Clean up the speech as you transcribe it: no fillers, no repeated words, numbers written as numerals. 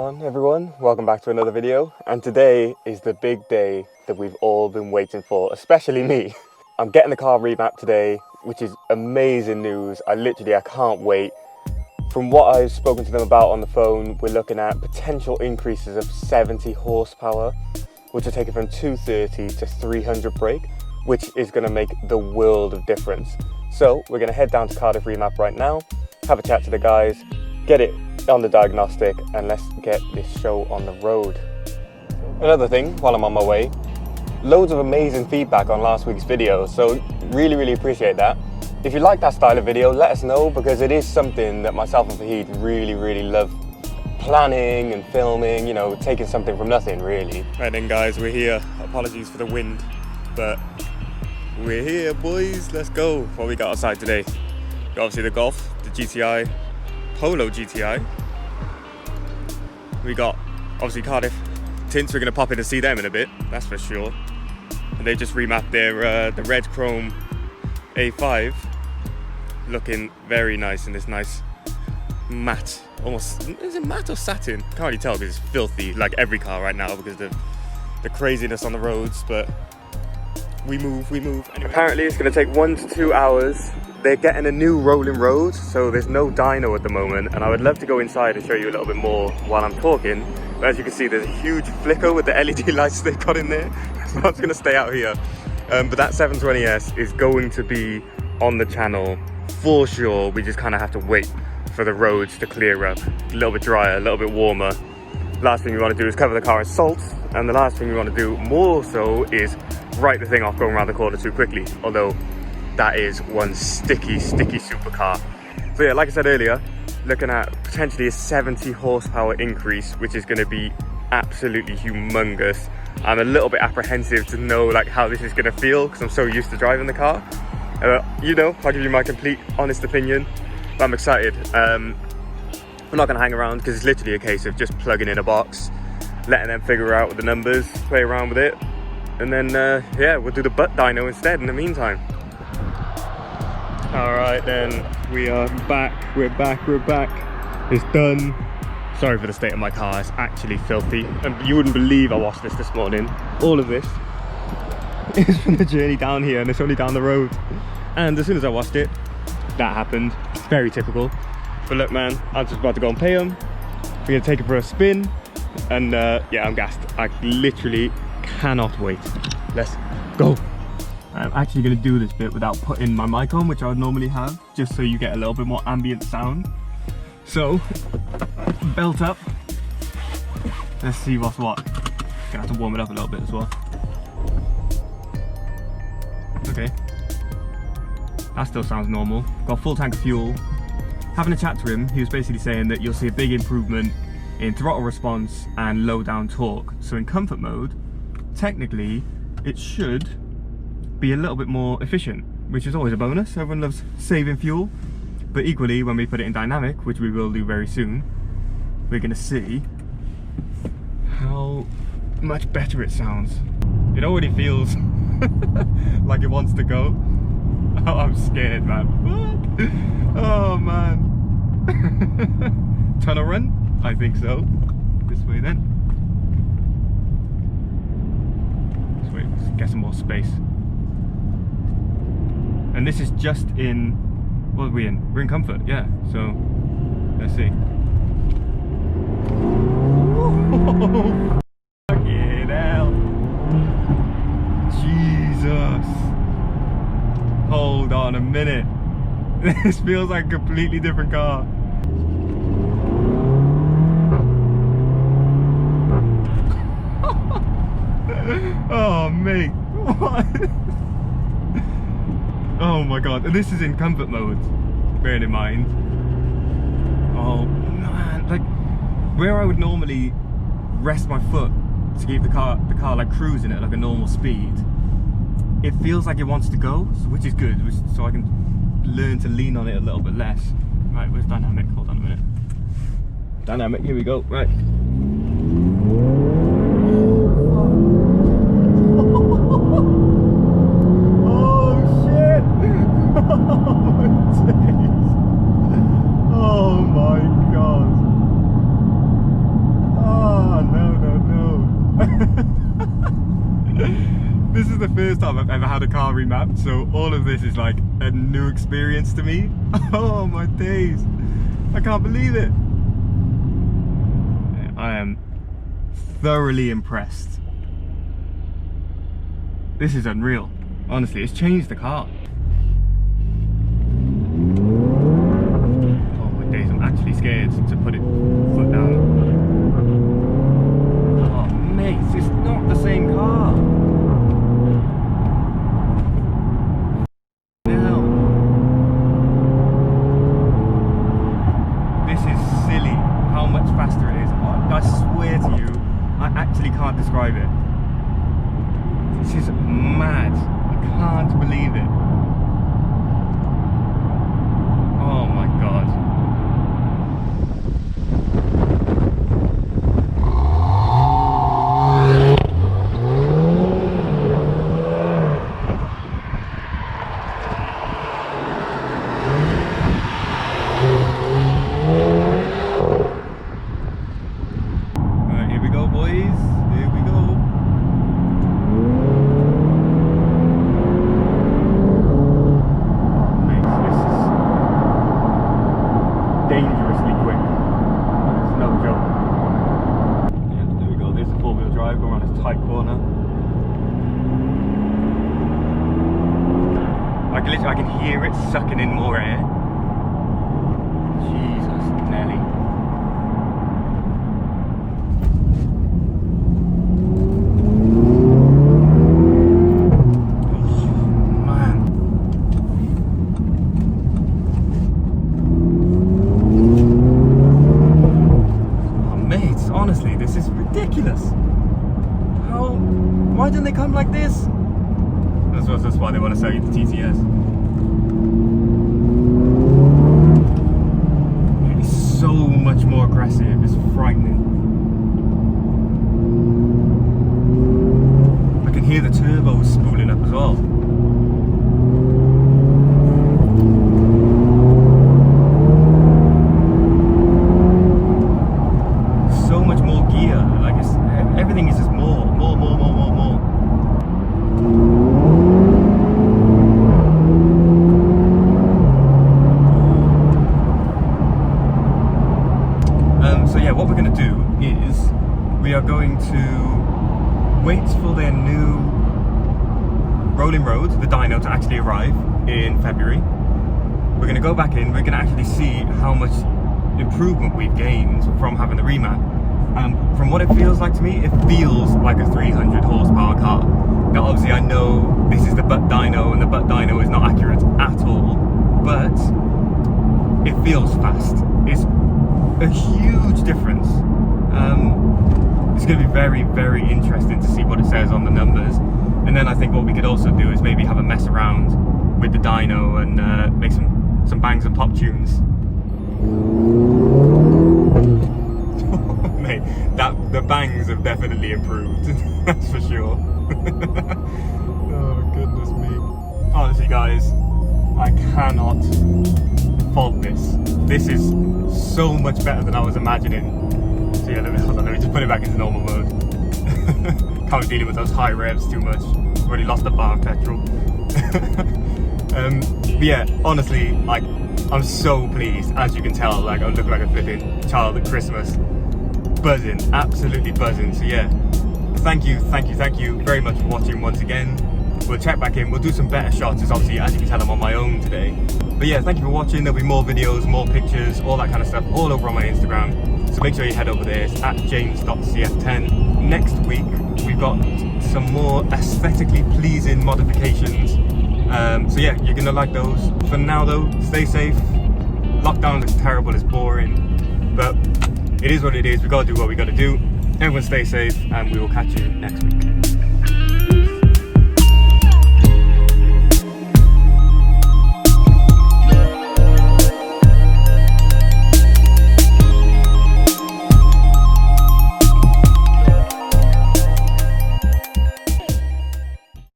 on everyone, welcome back to another video, and today is the big day that we've all been waiting for, especially me. I'm getting the car remapped today, which is amazing news. I can't wait. From what I've spoken to them about on the phone, we're looking at potential increases of 70 horsepower, which will take it from 230 to 300 brake, which is going to make the world of difference. So we're going to head down to Cardiff Remap right now, have a chat to the guys, get it on the diagnostic, and let's get this show on the road. Another thing, while I'm on my way, loads of amazing feedback on last week's video, so really appreciate that. If you like that style of video, let us know, because it is something that myself and Fahid really love planning and filming, you know, taking something from nothing really. Right then guys, we're here. Apologies for the wind, but we're here boys, let's go. What we got outside today? Got obviously the Golf, the GTI, Polo GTI. We got obviously Cardiff tints, we're going to pop in and see them in a bit, that's for sure. And they just remapped their the red chrome A5, looking very nice in this nice matte, almost, is it matte or satin? Can't really tell because it's filthy like every car right now because of the craziness on the roads, but we move. Anyway. Apparently it's going to take 1 to 2 hours. They're getting a new rolling road, so there's no dyno at the moment, and I would love to go inside and show you a little bit more while I'm talking. But as you can see, there's a huge flicker with the LED lights they've got in there, so I'm just going to stay out here. But that 720S is going to be on the channel for sure. We just kind of have to wait for the roads to clear up, a little bit drier, a little bit warmer. Last thing we want to do is cover the car in salt, and the last thing we want to do more so is write the thing off going around the corner too quickly, although that is one sticky supercar. So yeah, like I said earlier, looking at potentially a 70 horsepower increase, which is going to be absolutely humongous. I'm a little bit apprehensive to know like how this is going to feel because I'm so used to driving the car. You know, I'll give you my complete honest opinion, but I'm excited. I'm not going to hang around because it's literally a case of just plugging in a box, letting them figure out the numbers, play around with it, and then yeah, we'll do the butt dyno instead in the meantime. Alright then, we are back, we're back, it's done. Sorry for the state of my car, it's actually filthy. And you wouldn't believe I washed this morning. All of this is from the journey down here, and it's only down the road. And as soon as I washed it, that happened. It's very typical. But look man, I'm just about to go and pay them. We're gonna take it for a spin, and yeah, I'm gassed. I literally cannot wait. Let's go. I'm actually going to do this bit without putting my mic on, which I would normally have, just so you get a little bit more ambient sound. So, belt up. Let's see what's what. Gonna have to warm it up a little bit as well. Okay. That still sounds normal. Got a full tank of fuel. Having a chat to him, he was basically saying that you'll see a big improvement in throttle response and low down torque. So in comfort mode, technically, it should be a little bit more efficient, which is always a bonus. Everyone loves saving fuel, but equally when we put it in dynamic, which we will do very soon, we're going to see how much better it sounds. It already feels like it wants to go. Oh, I'm scared man. Oh man. Tunnel run? I think so. This way then. This way, let's get some more space. And this is just in, what are we in? We're in comfort, yeah. So, let's see. Oh, fucking hell. Jesus. Hold on a minute. This feels like a completely different car. Oh, mate. What? Oh my god, and this is in comfort mode, bearing in mind. Oh man, like where I would normally rest my foot to keep the car like cruising at like a normal speed, it feels like it wants to go, which is good, so I can learn to lean on it a little bit less. Right, where's dynamic? Hold on a minute. Dynamic, here we go, right. Oh my god. Oh, no. This is the first time I've ever had a car remapped, so all of this is like a new experience to me. Oh my days. I can't believe it. I am thoroughly impressed. This is unreal. Honestly, it's changed the car. Oh my days, I'm actually scared to put it foot down. Oh mate, it's not the same car. Hell. This is silly how much faster it is. I swear to you, I actually can't describe it. This is mad. I can't believe it. Oh my god. Alright, here we go, boys. Here we go. Dangerously quick. It's no joke. Yeah, there we go. There's a four-wheel drive going around this tight corner. I can hear it sucking in more air. Jesus, Nelly. Honestly, this is ridiculous. Why didn't they come like this? That's why they want to sell you the TTS. It's so much more aggressive, it's frightening. I can hear the turbos spooling up as well. Everything is just more. So yeah, what we're going to do is we are going to wait for their new rolling road, the dyno, to actually arrive in February. We're going to go back in, we're going to actually see how much improvement we've gained from having the remap. From what it feels like to me, it feels like a 300 horsepower car. Now obviously I know this is the butt dyno and the butt dyno is not accurate at all, but it feels fast. It's a huge difference. It's going to be very, very interesting to see what it says on the numbers. And then I think what we could also do is maybe have a mess around with the dyno and make some bangs and pop tunes. Mate, the bangs have definitely improved. That's for sure. Oh goodness me. Honestly guys, I cannot fault this. This is so much better than I was imagining. So yeah, hold on, let me just put it back into normal mode. Can't be dealing with those high revs too much. Already lost a bar of petrol. But yeah, honestly, like, I'm so pleased. As you can tell, like, I look like a flipping child at Christmas. Buzzing, absolutely buzzing. So yeah, thank you very much for watching once again. We'll check back in, we'll do some better shots, as obviously, as you can tell, I'm on my own today. But yeah, thank you for watching. There'll be more videos, more pictures, all that kind of stuff, all over on my Instagram. So make sure you head over there. It's at james.cf10. Next week, we've got some more aesthetically pleasing modifications. So yeah, you're gonna like those. For now though, stay safe. Lockdown looks terrible, it's boring, but it is what it is. We gotta do what we gotta do. Everyone stay safe, and we will catch you next week.